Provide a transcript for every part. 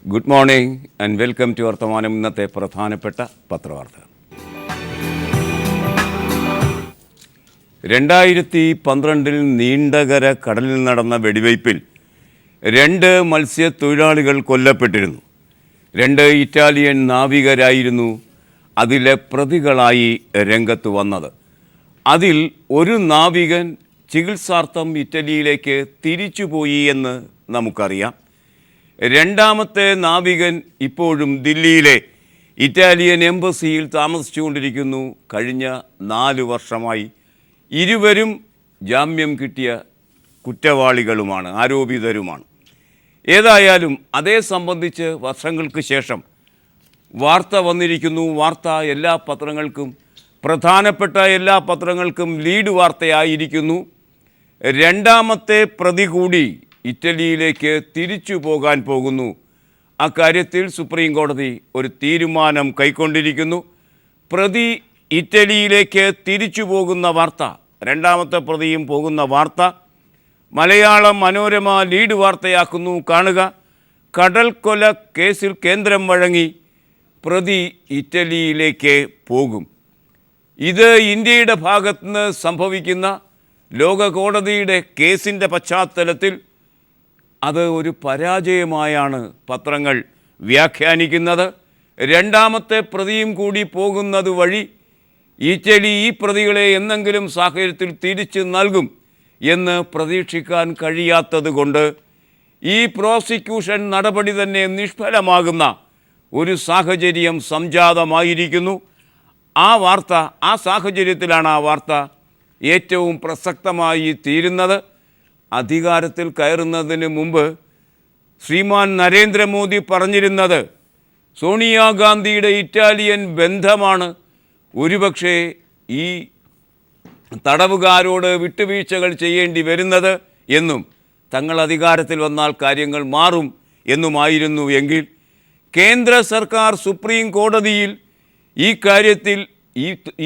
Good morning and welcome to വർത്തമാനം. ഇന്നത്തെ പ്രധാനപ്പെട്ട പത്രവാർത്തകൾ. 2012 നീണ്ടകര കടലിൽ നടന്ന വെടിവയ്പിൽ 2 മത്സ്യത്തൊഴിലാളികൾ കൊല്ലപ്പെട്ടിരുന്നു. 2 ഇറ്റാലിയൻ നാവികരായിരുന്നു അതിലെ പ്രതികളായി രംഗത്ത് വന്നത്. അതിൽ ഒരു നാവികൻ ചികിത്സാർത്ഥം ഇറ്റലിയിലേക്ക് തിരിച്ചുപോയി എന്ന് നമുക്കറിയാം. രണ്ടാമത്തെ നാവികൻ ഇപ്പോഴും ദില്ലിയിലെ ഇറ്റാലിയൻ എംബസിയിൽ താമസിച്ചുകൊണ്ടിരിക്കുന്നു. കഴിഞ്ഞ 4 വർഷമായി ഇരുവരും ജാമ്യം കിട്ടിയ കുറ്റവാളികളുമാണ്, ആരോപിതരുമാണ്. ഏതായാലും അതേ സംബന്ധിച്ച് വർഷങ്ങൾക്ക് ശേഷം വാർത്ത വന്നിരിക്കുന്നു. വാർത്ത എല്ലാ പത്രങ്ങൾക്കും, പ്രധാനപ്പെട്ട എല്ലാ പത്രങ്ങൾക്കും ലീഡ് വാർത്തയായിരിക്കുന്നു. രണ്ടാമത്തെ പ്രതി കൂടി ഇറ്റലിയിലേക്ക് തിരിച്ചു പോകാൻ പോകുന്നു. അക്കാര്യത്തിൽ സുപ്രീം കോടതി ഒരു തീരുമാനം കൈക്കൊണ്ടിരിക്കുന്നു. പ്രതി ഇറ്റലിയിലേക്ക് തിരിച്ചു പോകുന്ന വാർത്ത, രണ്ടാമത്തെ പ്രതിയും പോകുന്ന വാർത്ത മലയാളം മനോരമ ലീഡ് വാർത്തയാക്കുന്നു. കാണുക, കടൽക്കൊല കേസിൽ കേന്ദ്രം വഴങ്ങി പ്രതി ഇറ്റലിയിലേക്ക് പോകും. ഇത് ഇന്ത്യയുടെ ഭാഗത്തുനിന്ന് സംഭവിക്കുന്ന ലോക കോടതിയുടെ കേസിൻ്റെ പശ്ചാത്തലത്തിൽ അത് ഒരു പരാജയമായാണ് പത്രങ്ങൾ വ്യാഖ്യാനിക്കുന്നത്. രണ്ടാമത്തെ പ്രതിയും കൂടി പോകുന്നത് വഴി ഇറ്റലി ഈ പ്രതികളെ എന്തെങ്കിലും സാഹചര്യത്തിൽ തിരിച്ചു നൽകും എന്ന് പ്രതീക്ഷിക്കാൻ കഴിയാത്തത് കൊണ്ട് ഈ പ്രോസിക്യൂഷൻ നടപടി തന്നെ നിഷ്ഫലമാകുന്ന ഒരു സാഹചര്യം സംജാതമായിരിക്കുന്നു. ആ സാഹചര്യത്തിലാണ് ആ വാർത്ത ഏറ്റവും പ്രസക്തമായി തീരുന്നത്. അധികാരത്തിൽ കയറുന്നതിന് മുമ്പ് ശ്രീമാൻ നരേന്ദ്രമോദി പറഞ്ഞിരുന്നത് സോണിയാഗാന്ധിയുടെ ഇറ്റാലിയൻ ബന്ധമാണ് ഒരുപക്ഷെ ഈ തടവുകാരോട് വിട്ടുവീഴ്ചകൾ ചെയ്യേണ്ടി വരുന്നത് എന്നും തങ്ങൾ അധികാരത്തിൽ വന്നാൽ കാര്യങ്ങൾ മാറും എന്നുമായിരുന്നു. എങ്കിൽ കേന്ദ്ര സർക്കാർ സുപ്രീം കോടതിയിൽ ഈ കാര്യത്തിൽ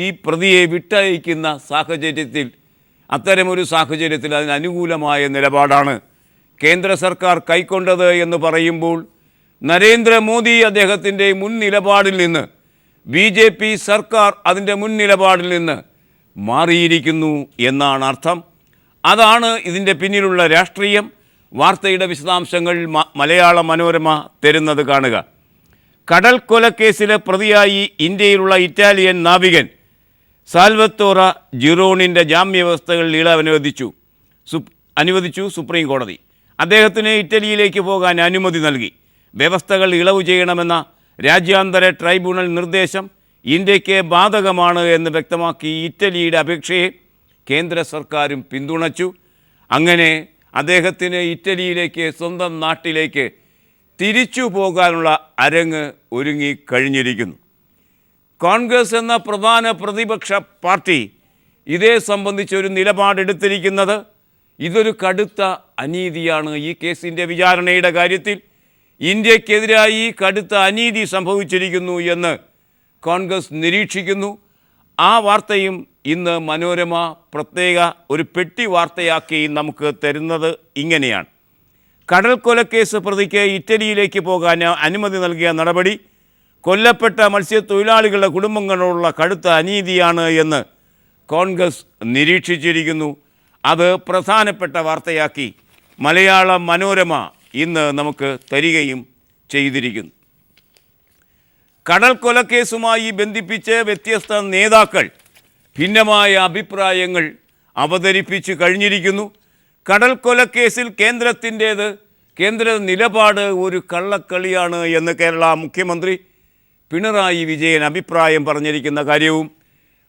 ഈ പ്രതിയെ വിട്ടയക്കുന്ന സാഹചര്യത്തിൽ, അത്തരമൊരു സാഹചര്യത്തിൽ അതിന് അനുകൂലമായ നിലപാടാണ് കേന്ദ്ര സർക്കാർ കൈക്കൊണ്ടത് എന്ന് പറയുമ്പോൾ നരേന്ദ്രമോദി അദ്ദേഹത്തിൻ്റെ മുൻ നിലപാടിൽ നിന്ന്, BJP സർക്കാർ അതിൻ്റെ മുൻ നിലപാടിൽ നിന്ന് മാറിയിരിക്കുന്നു എന്നാണ് അർത്ഥം. അതാണ് ഇതിൻ്റെ പിന്നിലുള്ള രാഷ്ട്രീയം. വാർത്തയുടെ വിശദാംശങ്ങൾ മലയാള മനോരമ തരുന്നത് കാണുക. കടൽ കൊലക്കേസിലെ പ്രതിയായി ഇന്ത്യയിലുള്ള ഇറ്റാലിയൻ നാവികൻ സാൽവത്തോറ ജിറോണിൻ്റെ ജാമ്യവ്യവസ്ഥകളിൽ ഇളവ് അനുവദിച്ചു സുപ്രീം കോടതി. അദ്ദേഹത്തിന് ഇറ്റലിയിലേക്ക് പോകാൻ അനുമതി നൽകി. വ്യവസ്ഥകൾ ഇളവ് ചെയ്യണമെന്ന രാജ്യാന്തര ട്രൈബ്യൂണൽ നിർദ്ദേശം ഇന്ത്യക്ക് ബാധകമാണ് എന്ന് വ്യക്തമാക്കി ഇറ്റലിയുടെ അപേക്ഷയെ കേന്ദ്ര സർക്കാരും പിന്തുണച്ചു. അങ്ങനെ അദ്ദേഹത്തിന് ഇറ്റലിയിലേക്ക്, സ്വന്തം നാട്ടിലേക്ക് തിരിച്ചു പോകാനുള്ള അരങ്ങ് ഒരുങ്ങിക്കഴിഞ്ഞിരിക്കുന്നു. കോൺഗ്രസ് എന്ന പ്രധാന പ്രതിപക്ഷ പാർട്ടി ഇതേ സംബന്ധിച്ചൊരു നിലപാടെടുത്തിരിക്കുന്നത് ഇതൊരു കടുത്ത അനീതിയാണ്. ഈ കേസിൻ്റെ വിചാരണയുടെ കാര്യത്തിൽ ഇന്ത്യക്കെതിരായി കടുത്ത അനീതി സംഭവിച്ചിരിക്കുന്നു എന്ന് കോൺഗ്രസ് നിരീക്ഷിക്കുന്നു. ആ വാർത്തയും ഇന്ന് മനോരമ പ്രത്യേക ഒരു പെട്ടി വാർത്തയാക്കി നമുക്ക് തരുന്നത് ഇങ്ങനെയാണ്. കടൽ കൊലക്കേസ് പ്രതിക്ക് ഇറ്റലിയിലേക്ക് പോകാൻ അനുമതി നൽകിയ നടപടി കൊല്ലപ്പെട്ട മത്സ്യത്തൊഴിലാളികളുടെ കുടുംബങ്ങളോടുള്ള കടുത്ത അനീതിയാണ് എന്ന് കോൺഗ്രസ് നിരീക്ഷിച്ചിരിക്കുന്നു. അത് പ്രധാനപ്പെട്ട വാർത്തയാക്കി മലയാള മനോരമ ഇന്ന് നമുക്ക് തരികയും ചെയ്തിരിക്കുന്നു. കടൽ കൊലക്കേസുമായി ബന്ധിപ്പിച്ച് വ്യത്യസ്ത നേതാക്കൾ ഭിന്നമായ അഭിപ്രായങ്ങൾ അവതരിപ്പിച്ചു കഴിഞ്ഞിരിക്കുന്നു. കടൽ കൊലക്കേസിൽ കേന്ദ്ര നിലപാട് ഒരു കള്ളക്കളിയാണ് എന്ന് കേരള മുഖ്യമന്ത്രി പിണറായി വിജയൻ അഭിപ്രായം പറഞ്ഞിരിക്കുന്ന കാര്യവും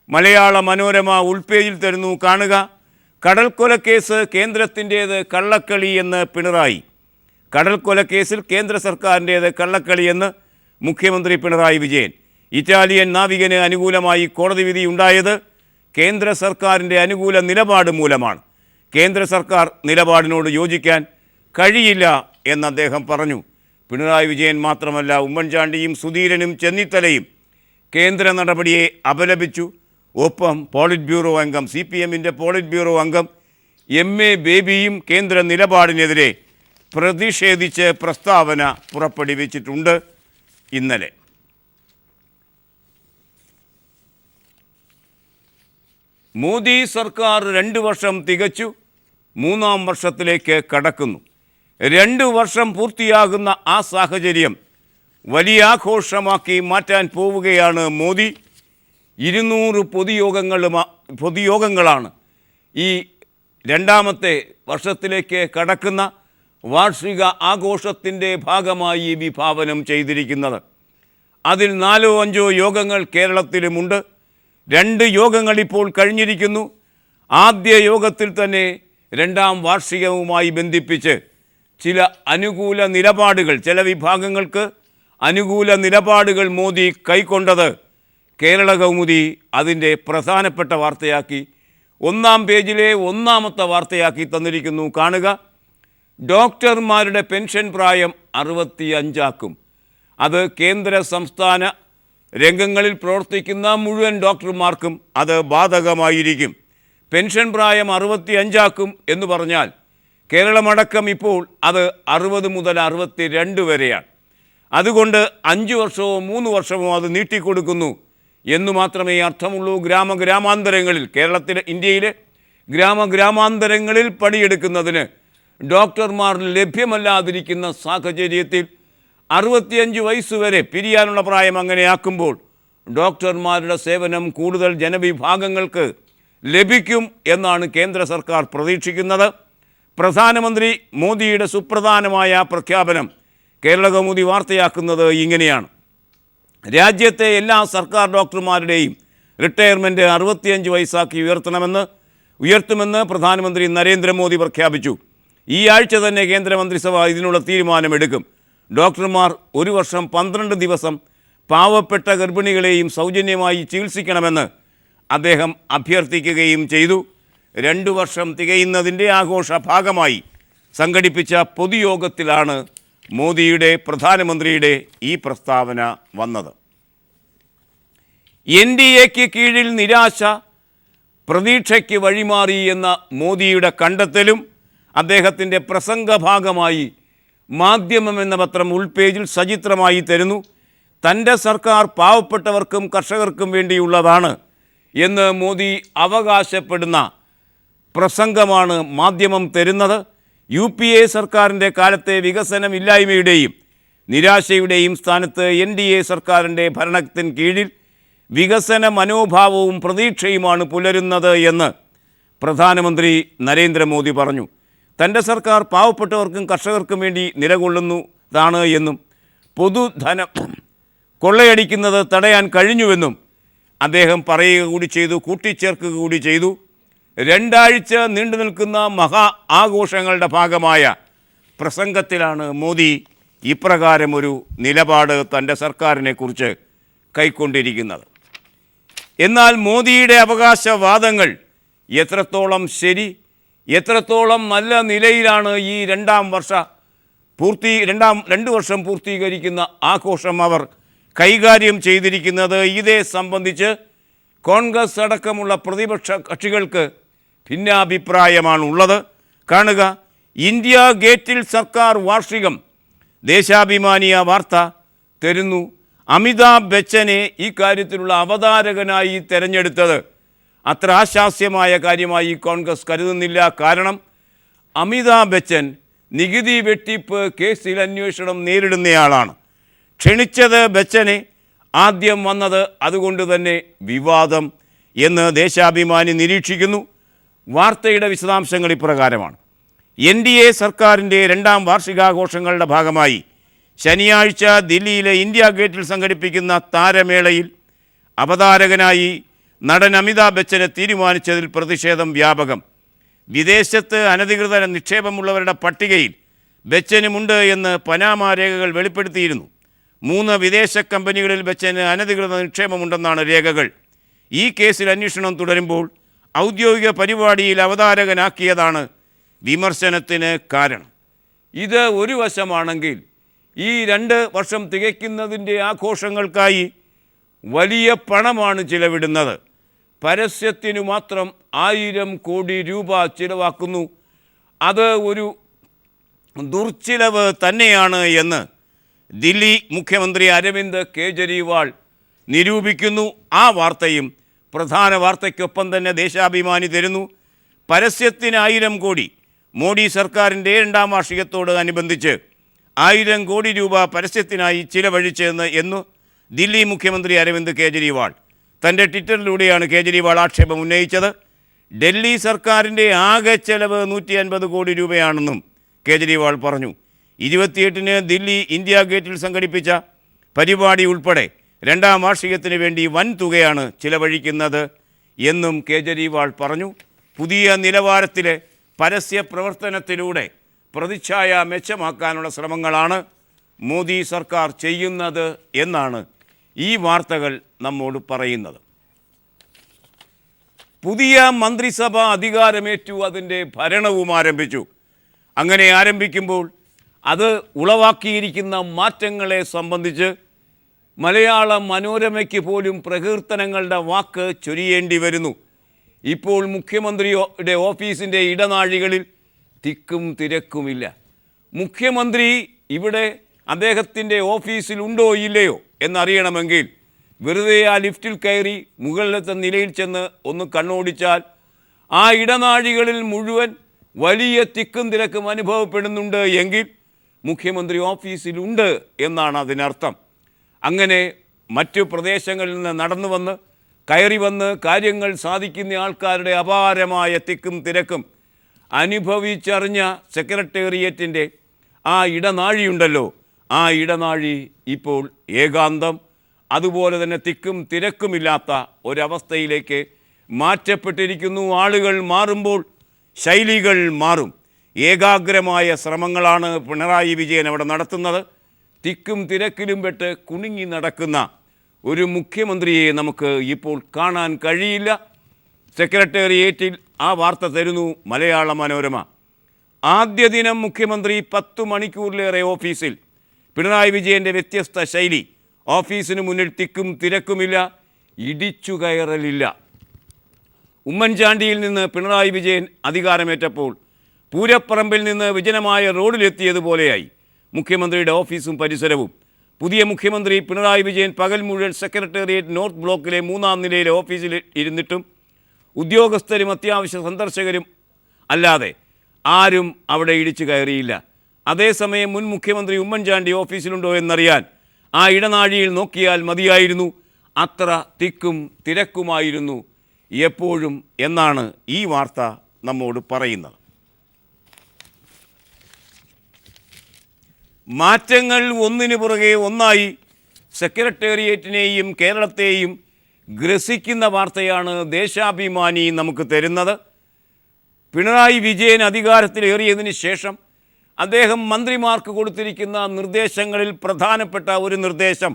മലയാള മനോരമ ഉൾപേജിൽ തരുന്നു. കാണുക, കടൽ കൊലക്കേസ് കേന്ദ്രത്തിൻ്റേത് കള്ളക്കളി എന്ന് പിണറായി. കടൽ കൊലക്കേസിൽ കേന്ദ്ര സർക്കാരിൻ്റേത് കള്ളക്കളിയെന്ന് മുഖ്യമന്ത്രി പിണറായി വിജയൻ. ഇറ്റാലിയൻ നാവികന് അനുകൂലമായി കോടതി വിധി ഉണ്ടായത് കേന്ദ്ര സർക്കാരിൻ്റെ അനുകൂല നിലപാട് മൂലമാണ്. കേന്ദ്ര സർക്കാർ നിലപാടിനോട് യോജിക്കാൻ കഴിയില്ല എന്ന് അദ്ദേഹം പറഞ്ഞു. പിണറായി വിജയൻ മാത്രമല്ല, ഉമ്മൻചാണ്ടിയും സുധീരനും ചെന്നിത്തലയും കേന്ദ്ര നടപടിയെ അപലപിച്ചു. ഒപ്പം പോളിറ്റ് ബ്യൂറോ അംഗം, CPMൻ്റെ പോളിറ്റ് ബ്യൂറോ അംഗം MA ബേബിയും കേന്ദ്ര നിലപാടിനെതിരെ പ്രതിഷേധിച്ച് പ്രസ്താവന പുറപ്പെടുവിച്ചിട്ടുണ്ട് ഇന്നലെ. മോദി സർക്കാർ 2 വർഷം തികച്ചു, 3-ാം വർഷത്തിലേക്ക് കടക്കുന്നു. 2 വർഷം പൂർത്തിയാകുന്ന ആ സാഹചര്യം വലിയ ആഘോഷമാക്കി മാറ്റാൻ പോവുകയാണ് മോദി. 200 പൊതുയോഗങ്ങളാണ് ഈ 2ാമത്തെ വർഷത്തിലേക്ക് കടക്കുന്ന വാർഷിക ആഘോഷത്തിൻ്റെ ഭാഗമായി വിഭാവനം ചെയ്തിരിക്കുന്നത്. അതിൽ 4-5 യോഗങ്ങൾ കേരളത്തിലുമുണ്ട്. 2 യോഗങ്ങൾ ഇപ്പോൾ കഴിഞ്ഞിരിക്കുന്നു. ആദ്യ യോഗത്തിൽ തന്നെ 2ാം വാർഷികവുമായി ബന്ധിപ്പിച്ച് ചില അനുകൂല നിലപാടുകൾ, ചില വിഭാഗങ്ങൾക്ക് അനുകൂല നിലപാടുകൾ മോദി കൈക്കൊണ്ടത് കേരള കൗമുദി അതിൻ്റെ പ്രധാനപ്പെട്ട വാർത്തയാക്കി 1-ാം പേജിലെ 1-ാമത്തെ വാർത്തയാക്കി തന്നിരിക്കുന്നു. കാണുക. ഡോക്ടർമാരുടെ പെൻഷൻ പ്രായം 65 അത് കേന്ദ്ര സംസ്ഥാന രംഗങ്ങളിൽ പ്രവർത്തിക്കുന്ന മുഴുവൻ ഡോക്ടർമാർക്കും അത് ബാധകമായിരിക്കും. പെൻഷൻ പ്രായം 65 എന്ന് പറഞ്ഞാൽ കേരളമടക്കം ഇപ്പോൾ അത് 60 മുതൽ 62 വരെയാണ്. അതുകൊണ്ട് 5 വർഷമോ 3 വർഷമോ അത് നീട്ടിക്കൊടുക്കുന്നു എന്ന് മാത്രമേ അർത്ഥമുള്ളൂ. ഗ്രാമാന്തരങ്ങളിൽ, ഇന്ത്യയിലെ ഗ്രാമാന്തരങ്ങളിൽ പണിയെടുക്കുന്നതിന് ഡോക്ടർമാർ ലഭ്യമല്ലാതിരിക്കുന്ന സാഹചര്യത്തിൽ 65 വയസ്സ് വരെ പിരിയാനുള്ള പ്രായം അങ്ങനെയാക്കുമ്പോൾ ഡോക്ടർമാരുടെ സേവനം കൂടുതൽ ജനവിഭാഗങ്ങൾക്ക് ലഭിക്കും എന്നാണ് കേന്ദ്ര സർക്കാർ പ്രതീക്ഷിക്കുന്നത്. പ്രധാനമന്ത്രി മോദിയുടെ സുപ്രധാനമായ പ്രഖ്യാപനം കേരള കൗമുദി വാർത്തയാക്കുന്നത് ഇങ്ങനെയാണ്. രാജ്യത്തെ എല്ലാ സർക്കാർ ഡോക്ടർമാരുടെയും റിട്ടയർമെൻറ്റ് 65 വയസ്സാക്കി ഉയർത്തുമെന്ന് പ്രധാനമന്ത്രി നരേന്ദ്രമോദി പ്രഖ്യാപിച്ചു. ഈ ആഴ്ച തന്നെ കേന്ദ്രമന്ത്രിസഭ ഇതിനുള്ള തീരുമാനമെടുക്കും. ഡോക്ടർമാർ 1 വർഷം 12 ദിവസം പാവപ്പെട്ട ഗർഭിണികളെയും സൗജന്യമായി ചികിത്സിക്കണമെന്ന് അദ്ദേഹം അഭ്യർത്ഥിക്കുകയും ചെയ്തു. 2 വർഷം തികയുന്നതിൻ്റെ ആഘോഷ ഭാഗമായി സംഘടിപ്പിച്ച പൊതുയോഗത്തിലാണ് പ്രധാനമന്ത്രിയുടെ ഈ പ്രസ്താവന വന്നത്. NDAക്ക് കീഴിൽ നിരാശ പ്രതീക്ഷയ്ക്ക് വഴിമാറി എന്ന മോദിയുടെ കണ്ടെത്തലും അദ്ദേഹത്തിൻ്റെ പ്രസംഗഭാഗമായി മാധ്യമം എന്ന പത്രം ഉൾപേജിൽ സചിത്രമായി തരുന്നു. തൻ്റെ സർക്കാർ പാവപ്പെട്ടവർക്കും കർഷകർക്കും വേണ്ടിയുള്ളതാണ് എന്ന് മോദി അവകാശപ്പെടുന്ന പ്രസംഗമാണ് മാധ്യമം തരുന്നത്. UPA സർക്കാരിൻ്റെ കാലത്തെ വികസനമില്ലായ്മയുടെയും നിരാശയുടെയും സ്ഥാനത്ത് NDA സർക്കാരിൻ്റെ ഭരണത്തിന് കീഴിൽ വികസന മനോഭാവവും പ്രതീക്ഷയുമാണ് പുലരുന്നത് എന്ന് പ്രധാനമന്ത്രി നരേന്ദ്രമോദി പറഞ്ഞു. തൻ്റെ സർക്കാർ പാവപ്പെട്ടവർക്കും കർഷകർക്കും വേണ്ടി നിലകൊള്ളുന്നതാണ് എന്നും പൊതുധനം കൊള്ളയടിക്കുന്നത് തടയാൻ കഴിഞ്ഞുവെന്നും അദ്ദേഹം പറയുക കൂടി ചെയ്തു, കൂട്ടിച്ചേർക്കുക കൂടി ചെയ്തു. 2 ആഴ്ച നീണ്ടു നിൽക്കുന്ന മഹാ ആഘോഷങ്ങളുടെ ഭാഗമായ പ്രസംഗത്തിലാണ് മോദി ഇപ്രകാരമൊരു നിലപാട് തൻ്റെ സർക്കാരിനെക്കുറിച്ച് കൈക്കൊണ്ടിരിക്കുന്നത്. എന്നാൽ മോദിയുടെ അവകാശവാദങ്ങൾ എത്രത്തോളം ശരി, എത്രത്തോളം നല്ല നിലയിലാണ് ഈ 2 വർഷം പൂർത്തീകരിക്കുന്ന ആഘോഷം അവർ കൈകാര്യം ചെയ്തിരിക്കുന്നത്, ഇതേ സംബന്ധിച്ച് കോൺഗ്രസ് അടക്കമുള്ള പ്രതിപക്ഷ കക്ഷികൾക്ക് ഭിന്നാഭിപ്രായമാണുള്ളത്. കാണുക. ഇന്ത്യ ഗേറ്റിൽ സർക്കാർ വാർഷികം. ദേശാഭിമാനിയ വാർത്ത തരുന്നു. അമിതാഭ് ബച്ചനെ ഈ കാര്യത്തിലുള്ള അവതാരകനായി തിരഞ്ഞെടുത്തത് അത്ര ആശാസ്യമായ കാര്യമായി കോൺഗ്രസ് കരുതുന്നില്ല. കാരണം അമിതാഭ് ബച്ചൻ നികുതി വെട്ടിപ്പ് കേസിൽ അന്വേഷണം നേരിടുന്നയാളാണ്. ക്ഷണിച്ചത് ബച്ചനെ, ആദ്യം വന്നത് അതുകൊണ്ട് തന്നെ വിവാദം എന്ന് ദേശാഭിമാനി നിരീക്ഷിക്കുന്നു. വാർത്തയുടെ വിശദാംശങ്ങൾ ഇപ്രകാരമാണ്. NDA സർക്കാരിൻ്റെ 2ാം വാർഷികാഘോഷങ്ങളുടെ ഭാഗമായി ശനിയാഴ്ച ദില്ലിയിലെ ഇന്ത്യ ഗേറ്റിൽ സംഘടിപ്പിക്കുന്ന താരമേളയിൽ അവതാരകനായി നടൻ അമിതാഭ് ബച്ചനെ തീരുമാനിച്ചതിൽ പ്രതിഷേധം വ്യാപകം. വിദേശത്ത് അനധികൃത നിക്ഷേപമുള്ളവരുടെ പട്ടികയിൽ ബച്ചനുമുണ്ട് എന്ന് പനാമ രേഖകൾ വെളിപ്പെടുത്തിയിരുന്നു. 3 വിദേശ കമ്പനികളിൽ ബച്ചന് അനധികൃത നിക്ഷേപമുണ്ടെന്നാണ് രേഖകൾ. ഈ കേസിൽ അന്വേഷണം തുടരുമ്പോൾ ഔദ്യോഗിക പരിപാടിയിൽ അവതാരകനാക്കിയതാണ് വിമർശനത്തിന് കാരണം. ഇത് ഒരു വശമാണെങ്കിൽ, ഈ 2 വർഷം തികയ്ക്കുന്നതിൻ്റെ ആഘോഷങ്ങൾക്കായി വലിയ പണമാണ് ചിലവിടുന്നത്. പരസ്യത്തിനു മാത്രം 1000 കോടി രൂപ ചിലവാക്കുന്നു. അത് ഒരു ദുർച്ചിലവ് തന്നെയാണ് എന്ന് ദില്ലി മുഖ്യമന്ത്രി അരവിന്ദ് കെജ്രിവാൾ നിരൂപിക്കുന്നു. ആ വാർത്തയും പ്രധാന വാർത്തയ്ക്കൊപ്പം തന്നെ ദേശാഭിമാനി തരുന്നു. പരസ്യത്തിന് 1000 കോടി മോഡി സർക്കാരിൻ്റെ 2ാം വാർഷികത്തോട് അനുബന്ധിച്ച് 1000 കോടി രൂപ പരസ്യത്തിനായി ചിലവഴിച്ചെന്ന് എന്നു ദില്ലി മുഖ്യമന്ത്രി അരവിന്ദ് കെജ്രിവാൾ. തൻ്റെ ട്വിറ്ററിലൂടെയാണ് കെജ്രിവാൾ ആക്ഷേപം ഉന്നയിച്ചത്. ഡൽഹി സർക്കാരിൻ്റെ ആകെ ചെലവ് 150 കോടി രൂപയാണെന്നും കെജ്രിവാൾ പറഞ്ഞു. 28-ന് ദില്ലി ഇന്ത്യ ഗേറ്റിൽ സംഘടിപ്പിച്ച പരിപാടി ഉൾപ്പെടെ 2ാം വാർഷികത്തിന് വേണ്ടി വൻ തുകയാണ് ചിലവഴിക്കുന്നത് എന്നും കെജ്രിവാൾ പറഞ്ഞു. പുതിയ നിലവാരത്തിലെ പരസ്യ പ്രവർത്തനത്തിലൂടെ പ്രതിച്ഛായ മെച്ചമാക്കാനുള്ള ശ്രമങ്ങളാണ് മോദി സർക്കാർ ചെയ്യുന്നത് എന്നാണ് ഈ വാർത്തകൾ നമ്മോട് പറയുന്നത്. പുതിയ മന്ത്രിസഭ അധികാരമേറ്റു, അതിൻ്റെ ഭരണവും ആരംഭിച്ചു. അങ്ങനെ ആരംഭിക്കുമ്പോൾ അത് ഉളവാക്കിയിരിക്കുന്ന മാറ്റങ്ങളെ സംബന്ധിച്ച് മലയാള മനോരമയ്ക്ക് പോലും പ്രകീർത്തനങ്ങളുടെ വാക്ക് ചൊരിയേണ്ടി വരുന്നു. ഇപ്പോൾ മുഖ്യമന്ത്രിയുടെ ഓഫീസിൻ്റെ ഇടനാഴികളിൽ തിക്കും തിരക്കുമില്ല. മുഖ്യമന്ത്രി ഇവിടെ അദ്ദേഹത്തിൻ്റെ ഓഫീസിലുണ്ടോ ഇല്ലയോ എന്നറിയണമെങ്കിൽ വെറുതെ ആ ലിഫ്റ്റിൽ കയറി മുകളിലത്തെ നിലയിൽ ചെന്ന് ഒന്ന് കണ്ണോടിച്ചാൽ ആ ഇടനാഴികളിൽ മുഴുവൻ വലിയ തിക്കും തിരക്കും അനുഭവപ്പെടുന്നുണ്ട് എങ്കിൽ മുഖ്യമന്ത്രി ഓഫീസിലുണ്ട് എന്നാണ് അതിനർത്ഥം. അങ്ങനെ മറ്റു പ്രദേശങ്ങളിൽ നിന്ന് നടന്നു വന്ന് കയറി വന്ന് കാര്യങ്ങൾ സാധിക്കുന്ന ആൾക്കാരുടെ അപാരമായ തിക്കും തിരക്കും അനുഭവിച്ചറിഞ്ഞ സെക്രട്ടേറിയറ്റിൻ്റെ ആ ഇടനാഴിയുണ്ടല്ലോ, ആ ഇടനാഴി ഇപ്പോൾ ഏകാന്തം, അതുപോലെ തന്നെ തിക്കും തിരക്കുമില്ലാത്ത ഒരവസ്ഥയിലേക്ക് മാറ്റപ്പെട്ടിരിക്കുന്നു. ആളുകൾ മാറുമ്പോൾ ശൈലികൾ മാറും. ഏകാഗ്രമായ ശ്രമങ്ങളാണ് പിണറായി വിജയൻ അവിടെ നടത്തുന്നത്. തിക്കും തിരക്കിലും പെട്ട് കുണുങ്ങി നടക്കുന്ന ഒരു മുഖ്യമന്ത്രിയെ നമുക്ക് ഇപ്പോൾ കാണാൻ കഴിയില്ല. സെക്രട്ടേറിയറ്റിൽ ആ വാർത്ത തരുന്നു മലയാള മനോരമ. ആദ്യ ദിനം മുഖ്യമന്ത്രി 10 മണിക്കൂറിലേറെ ഓഫീസിൽ. പിണറായി വിജയൻ്റെ വ്യത്യസ്ത ശൈലി. ഓഫീസിന് മുന്നിൽ തിക്കും തിരക്കുമില്ല, ഇടിച്ചു കയറലില്ല. ഉമ്മൻചാണ്ടിയിൽ നിന്ന് പിണറായി വിജയൻ അധികാരമേറ്റപ്പോൾ പൂരപ്പറമ്പിൽ നിന്ന് വിജനമായ റോഡിലെത്തിയതുപോലെയായി മുഖ്യമന്ത്രിയുടെ ഓഫീസും പരിസരവും. പുതിയ മുഖ്യമന്ത്രി പിണറായി വിജയൻ പകൽ മുഴുവൻ സെക്രട്ടേറിയറ്റ് നോർത്ത് ബ്ലോക്കിലെ 3ാം നിലയിലെ ഓഫീസിൽ ഇരുന്നിട്ടും ഉദ്യോഗസ്ഥരും അത്യാവശ്യ സന്ദർശകരും അല്ലാതെ ആരും അവിടെ ഇടിച്ചു കയറിയില്ല. അതേസമയം മുൻ മുഖ്യമന്ത്രി ഉമ്മൻചാണ്ടി ഓഫീസിലുണ്ടോ എന്നറിയാൻ ആ ഇടനാഴിയിൽ നോക്കിയാൽ മതിയായിരുന്നു. അത്ര തിക്കും തിരക്കുമായിരുന്നു എപ്പോഴും എന്നാണ് ഈ വാർത്ത നമ്മോട് പറയുന്നത്. മാറ്റങ്ങൾ ഒന്നിനു പുറകെ ഒന്നായി സെക്രട്ടേറിയറ്റിനെയും കേരളത്തെയും ഗ്രസിക്കുന്ന വാർത്തയാണ് ദേശാഭിമാനി നമുക്ക് തരുന്നത്. പിണറായി വിജയൻ അധികാരത്തിലേറിയതിന് ശേഷം അദ്ദേഹം മന്ത്രിമാർക്ക് കൊടുത്തിരിക്കുന്ന നിർദ്ദേശങ്ങളിൽ പ്രധാനപ്പെട്ട ഒരു നിർദ്ദേശം,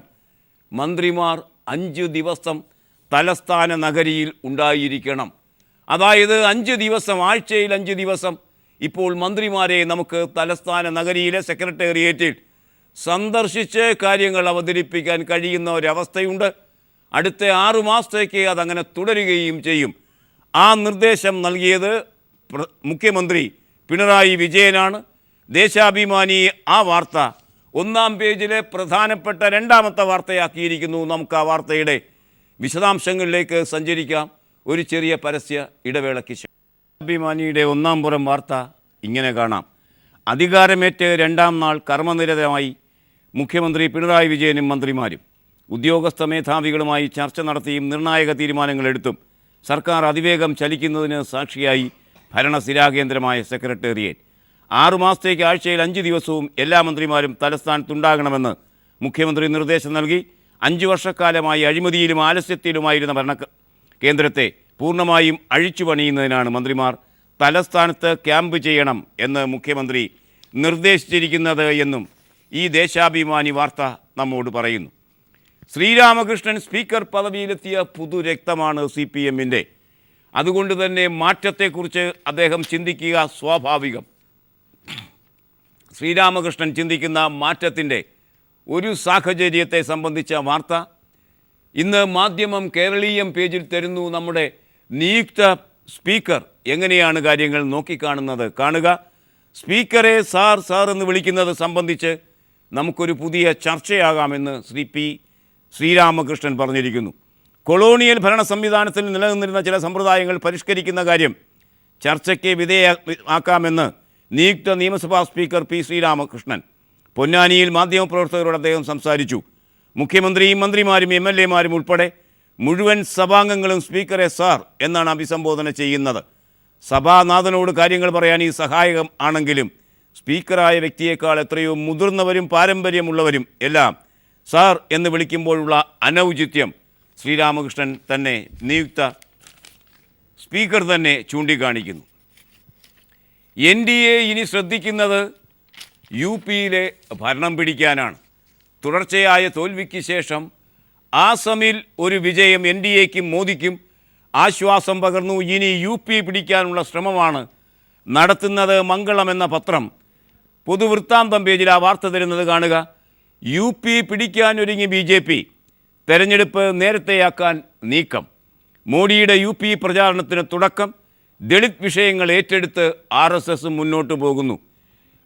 മന്ത്രിമാർ 5 ദിവസം തലസ്ഥാന നഗരിയിൽ ഉണ്ടായിരിക്കണം. അതായത് 5 ദിവസം, ആഴ്ചയിൽ 5 ദിവസം ഇപ്പോൾ മന്ത്രിമാരെ നമുക്ക് തലസ്ഥാന നഗരിയിലെ സെക്രട്ടേറിയറ്റിൽ സന്ദർശിച്ച് കാര്യങ്ങൾ അവതരിപ്പിക്കാൻ കഴിയുന്ന ഒരവസ്ഥയുണ്ട്. അടുത്ത 6 മാസത്തേക്ക് അതങ്ങനെ തുടരുകയും ചെയ്യും. ആ നിർദ്ദേശം നൽകിയത് മുഖ്യമന്ത്രി പിണറായി വിജയനാണ്. ദേശാഭിമാനി ആ വാർത്ത 1-ാം പേജിലെ പ്രധാനപ്പെട്ട 2ാമത്തെ വാർത്തയാക്കിയിരിക്കുന്നു. നമുക്ക് ആ വാർത്തയുടെ വിശദാംശങ്ങളിലേക്ക് സഞ്ചരിക്കാം ഒരു ചെറിയ പരസ്യ ഇടവേളയ്ക്ക് ശേഷം. ദേശാഭിമാനിയുടെ 1-ാം പുറം വാർത്ത ഇങ്ങനെ കാണാം. അധികാരമേറ്റ് 2ാം നാൾ കർമ്മനിരതമായി മുഖ്യമന്ത്രി പിണറായി വിജയനും മന്ത്രിമാരും. ഉദ്യോഗസ്ഥ മേധാവികളുമായി ചർച്ച നടത്തിയും നിർണായക തീരുമാനങ്ങളെടുത്തും സർക്കാർ അതിവേഗം ചലിക്കുന്നതിന് സാക്ഷിയായി ഭരണസ്ഥിരാകേന്ദ്രമായ സെക്രട്ടേറിയറ്റ്. 6 മാസത്തേക്ക് ആഴ്ചയിൽ 5 ദിവസവും എല്ലാ മന്ത്രിമാരും തലസ്ഥാനത്തുണ്ടാകണമെന്ന് മുഖ്യമന്ത്രി നിർദ്ദേശം നൽകി. 5 വർഷക്കാലമായി അഴിമതിയിലും ആലസ്യത്തിലുമായിരുന്ന കേന്ദ്രത്തെ പൂർണ്ണമായും അഴിച്ചു പണിയുന്നതിനാണ് മന്ത്രിമാർ തലസ്ഥാനത്ത് ക്യാമ്പ് ചെയ്യണം എന്ന് മുഖ്യമന്ത്രി നിർദ്ദേശിച്ചിരിക്കുന്നത് എന്നും ഈ ദേശാഭിമാനി വാർത്ത നമ്മോട് പറയുന്നു. ശ്രീരാമകൃഷ്ണൻ സ്പീക്കർ പദവിയിലെത്തിയ പുതുരക്തമാണ് CPM-ൻ്റെ. അതുകൊണ്ട് തന്നെ മാറ്റത്തെക്കുറിച്ച് അദ്ദേഹം ചിന്തിക്കുക സ്വാഭാവികം. ശ്രീരാമകൃഷ്ണൻ ചിന്തിക്കുന്ന മാറ്റത്തിൻ്റെ ഒരു സാഹചര്യത്തെ സംബന്ധിച്ച വാർത്ത ഇന്ന് മാധ്യമം കേരളീയം പേജിൽ തരുന്നു. നമ്മുടെ നിയുക്ത സ്പീക്കർ എങ്ങനെയാണ് കാര്യങ്ങൾ നോക്കിക്കാണുന്നത് കാണുക. സ്പീക്കറെ സാർ സാർ എന്ന് വിളിക്കുന്നത് സംബന്ധിച്ച് നമുക്കൊരു പുതിയ ചർച്ചയാകാമെന്ന് ശ്രീ പി ശ്രീരാമകൃഷ്ണൻ പറഞ്ഞിരിക്കുന്നു. കൊളോണിയൽ ഭരണ സംവിധാനത്തിൽ നിലനിന്നിരുന്ന ചില സമ്പ്രദായങ്ങൾ പരിഷ്കരിക്കുന്ന കാര്യം ചർച്ചയ്ക്ക് വിധേയമാക്കാമെന്ന് നിയുക്ത നിയമസഭാ സ്പീക്കർ പി ശ്രീരാമകൃഷ്ണൻ പൊന്നാനിയിൽ മാധ്യമപ്രവർത്തകരോട് അദ്ദേഹം സംസാരിച്ചു. മുഖ്യമന്ത്രിയും മന്ത്രിമാരും MLA-മാരും ഉൾപ്പെടെ മുഴുവൻ സഭാംഗങ്ങളും സ്പീക്കറെ സാർ എന്നാണ് അഭിസംബോധന ചെയ്യുന്നത്. സഭാനാഥനോട് കാര്യങ്ങൾ പറയാൻ ഈ സഹായകം ആണെങ്കിലും സ്പീക്കറായ വ്യക്തിയേക്കാൾ എത്രയോ മുതിർന്നവരും പാരമ്പര്യമുള്ളവരും എല്ലാം സാർ എന്ന് വിളിക്കുമ്പോഴുള്ള അനൗചിത്യം ശ്രീരാമകൃഷ്ണൻ തന്നെ നിയുക്ത സ്പീക്കർ തന്നെ ചൂണ്ടിക്കാണിക്കുന്നു. NDA ഇനി ശ്രദ്ധിക്കുന്നത് UP-യിലെ ഭരണം പിടിക്കാനാണ്. തുടർച്ചയായ തോൽവിക്ക് ശേഷം ആസമിൽ ഒരു വിജയം NDA-ക്കും മോദിക്കും ആശ്വാസം പകർന്നു. ഇനി UP പിടിക്കാനുള്ള ശ്രമമാണ് നടത്തുന്നത്. മംഗളം എന്ന പത്രം പൊതുവൃത്താന്തം പേജിൽ ആ വാർത്ത തരുന്നത് കാണുക. UP പിടിക്കാനൊരുങ്ങി BJP, തെരഞ്ഞെടുപ്പ് നേരത്തെയാക്കാൻ നീക്കം. മോഡിയുടെ UP പ്രചാരണത്തിന് തുടക്കം. ദളിത് വിഷയങ്ങൾ ഏറ്റെടുത്ത് RSS മുന്നോട്ട് പോകുന്നു.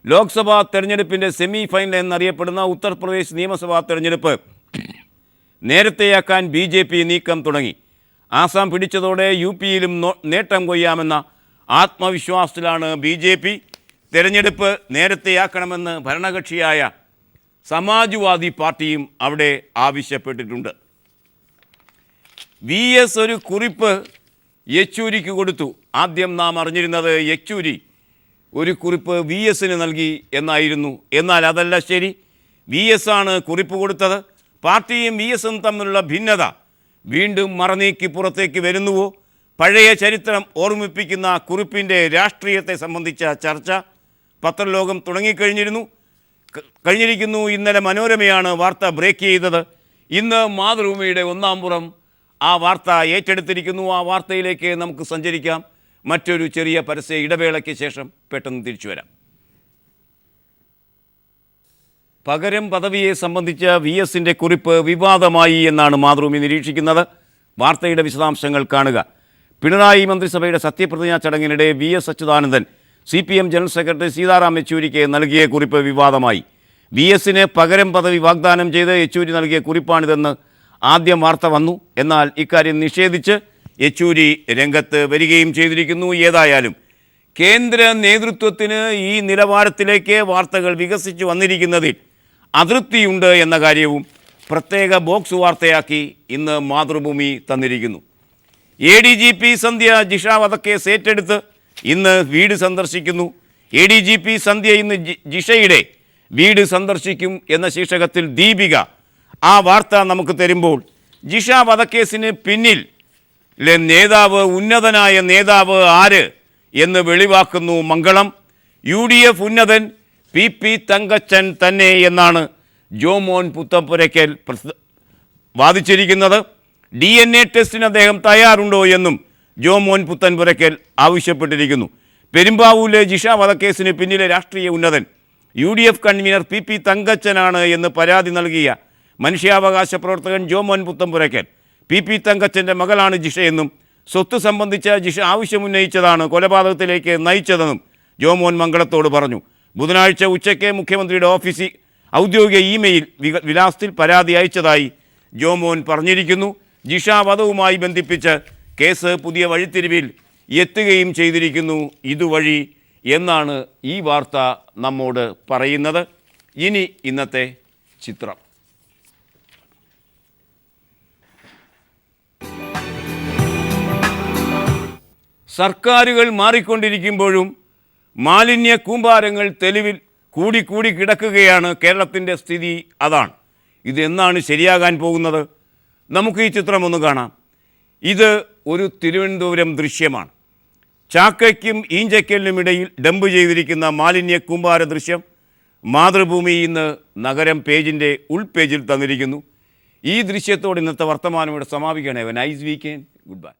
ലോക്സഭാ തെരഞ്ഞെടുപ്പിൻ്റെ സെമി ഫൈനൽ എന്നറിയപ്പെടുന്ന ഉത്തർപ്രദേശ് നിയമസഭാ തെരഞ്ഞെടുപ്പ് നേരത്തെയാക്കാൻ BJP നീക്കം തുടങ്ങി. ആസാം പിടിച്ചതോടെ UP-യിലും നേട്ടം കൊയ്യാമെന്ന ആത്മവിശ്വാസത്തിലാണ് BJP. തെരഞ്ഞെടുപ്പ് നേരത്തെയാക്കണമെന്ന് ഭരണകക്ഷിയായ സമാജ്വാദി പാർട്ടിയും അവിടെ ആവശ്യപ്പെട്ടിട്ടുണ്ട്. VS ഒരു കുറിപ്പ് യെച്ചൂരിക്ക് കൊടുത്തു. ആദ്യം നാം അറിഞ്ഞിരുന്നത് യെച്ചൂരി ഒരു കുറിപ്പ് VS-ന് നൽകി എന്നായിരുന്നു. എന്നാൽ അതല്ല ശരി. VS ആണ് കുറിപ്പ് കൊടുത്തത്. പാർട്ടിയും VS-ഉം തമ്മിലുള്ള ഭിന്നത വീണ്ടും മറനീക്കി പുറത്തേക്ക് വരുന്നുവോ? പഴയ ചരിത്രം ഓർമ്മിപ്പിക്കുന്ന കുറിപ്പിൻ്റെ രാഷ്ട്രീയത്തെ സംബന്ധിച്ച ചർച്ച പത്രലോകം കഴിഞ്ഞിരിക്കുന്നു. ഇന്നലെ മനോരമയാണ് വാർത്ത ബ്രേക്ക് ചെയ്തത്. ഇന്ന് മാതൃഭൂമിയുടെ ഒന്നാം പുറം ആ വാർത്ത ഏറ്റെടുത്തിരിക്കുന്നു. ആ വാർത്തയിലേക്ക് നമുക്ക് സഞ്ചരിക്കാം. മറ്റൊരു ചെറിയ പരസ്യ ഇടവേളയ്ക്ക് ശേഷം പെട്ടെന്ന് തിരിച്ചു വരാം. പകരം പദവിയെ സംബന്ധിച്ച VS-ൻ്റെ കുറിപ്പ് വിവാദമായി എന്നാണ് മാതൃഭൂമി നിരീക്ഷിക്കുന്നത്. വാർത്തയുടെ വിശദാംശങ്ങൾ കാണുക. പിണറായി മന്ത്രിസഭയുടെ സത്യപ്രതിജ്ഞാ ചടങ്ങിനിടെ VS Achuthanandan CPM general secretary Sitaram യെച്ചൂരിക്ക് നൽകിയ കുറിപ്പ് വിവാദമായി. VS-ന് പകരം പദവി വാഗ്ദാനം ചെയ്ത് യെച്ചൂരി നൽകിയ കുറിപ്പാണിതെന്ന് ആദ്യം വാർത്ത വന്നു. എന്നാൽ ഇക്കാര്യം നിഷേധിച്ച് യെച്ചൂരി രംഗത്ത് വരികയും ചെയ്തിരിക്കുന്നു. ഏതായാലും കേന്ദ്ര നേതൃത്വത്തിന് ഈ നിലവാരത്തിലേക്ക് വാർത്തകൾ വികസിച്ചു വന്നിരിക്കുന്നതിൽ അതൃപ്തിയുണ്ട് എന്ന കാര്യവും പ്രത്യേക ബോക്സ് വാർത്തയാക്കി ഇന്ന് മാതൃഭൂമി തന്നിരിക്കുന്നു. ADGP സന്ധ്യ ജിഷ വധക്കേസ് ഏറ്റെടുത്ത് ഇന്ന് വീട് സന്ദർശിക്കുന്നു. ADGP സന്ധ്യ ഇന്ന് ജിഷയുടെ വീട് സന്ദർശിക്കും എന്ന ശീർഷകത്തിൽ ദീപിക ആ വാർത്ത നമുക്ക് തരുമ്പോൾ ജിഷ വധക്കേസിന് പിന്നിൽ ഉന്നതനായ നേതാവ് ആര് എന്ന് വെളിവാക്കുന്നു മംഗളം. UDF ഉന്നതൻ PP തങ്കച്ചൻ തന്നെ എന്നാണ് ജോമോൻ പുത്തപ്പുരയ്ക്കൽ വാദിച്ചിരിക്കുന്നത്. DNA ടെസ്റ്റിന് അദ്ദേഹം തയ്യാറുണ്ടോ എന്നും ജോമോൻ പുത്തൻപുരയ്ക്കൽ ആവശ്യപ്പെട്ടിരിക്കുന്നു. പെരുമ്പാവൂരിലെ ജിഷ വധക്കേസിന് പിന്നിലെ രാഷ്ട്രീയ ഉന്നതൻ UDF കൺവീനർ PP തങ്കച്ചനാണ് എന്ന് പരാതി നൽകിയ മനുഷ്യാവകാശ പ്രവർത്തകൻ ജോമോൻ പുത്തൻപുരയ്ക്കൽ PP തങ്കച്ചൻ്റെ മകളാണ് ജിഷയെന്നും സ്വത്ത് സംബന്ധിച്ച ജിഷ ആവശ്യമുന്നയിച്ചതാണ് കൊലപാതകത്തിലേക്ക് നയിച്ചതെന്നും ജോമോൻ മംഗളത്തോട് പറഞ്ഞു. ബുധനാഴ്ച ഉച്ചയ്ക്ക് മുഖ്യമന്ത്രിയുടെ ഓഫീസിൽ ഔദ്യോഗിക ഇമെയിൽ വിലാസത്തിൽ പരാതി അയച്ചതായി ജോമോൻ പറഞ്ഞിരിക്കുന്നു. ജിഷ വധവുമായി ബന്ധിപ്പിച്ച് കേസ് പുതിയ വഴിത്തിരിവിൽ എത്തുകയും ചെയ്തിരിക്കുന്നു ഇതുവഴി എന്നാണ് ഈ വാർത്ത നമ്മോട് പറയുന്നത്. ഇനി ഇന്നത്തെ ചിത്രം. സർക്കാരുകൾ മാറിക്കൊണ്ടിരിക്കുമ്പോഴും മാലിന്യ കൂമ്പാരങ്ങൾ തെരുവിൽ കൂടി കിടക്കുകയാണ്. കേരളത്തിൻ്റെ സ്ഥിതി അതാണ്. ഇതെന്നാണ് ശരിയാകാൻ പോകുന്നത്? നമുക്ക് ഈ ചിത്രം ഒന്ന് കാണാം. ഇത് ഒരു തിരുവനന്തപുരം ദൃശ്യമാണ്. ചാക്കയ്ക്കും ഈഞ്ചയ്ക്കലിനുമിടയിൽ ഡംപ് ചെയ്തിരിക്കുന്ന മാലിന്യ കൂമ്പാര ദൃശ്യം മാതൃഭൂമി ഇന്ന് നഗരം പേജിൻ്റെ ഉൾപേജിൽ തന്നിരിക്കുന്നു. ഈ ദൃശ്യത്തോട് ഇന്നത്തെ വർത്തമാനം ഇവിടെ സമാപിക്കുകയാണ്. Nice weekend. Good bye.